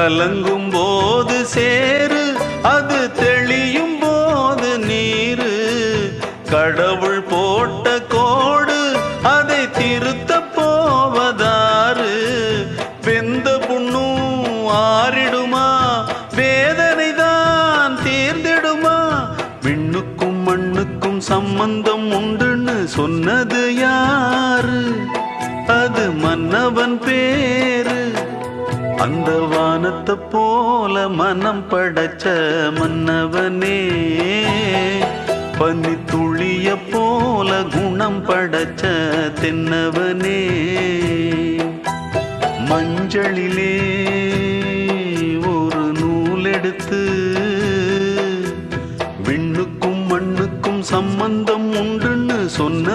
கலங்கும் போது சேரு, அது தெளியும் போது நீரு. கடவுள் போட்ட கோடு, அதை திருத்த போவதாறு. வெந்த புண்ணும் ஆறிடுமா, வேதனை தான் தீர்ந்திடுமா? விண்ணுக்கும் மண்ணுக்கும் சம்பந்தம் உண்டுன்னு சொன்னது யாரு? அது மன்னவன் பேரு. அந்த வானத்தை போல மனம் படைச்ச மன்னவனே, பனி துளிய போல குணம் படைச்ச தென்னவனே. மஞ்சளிலே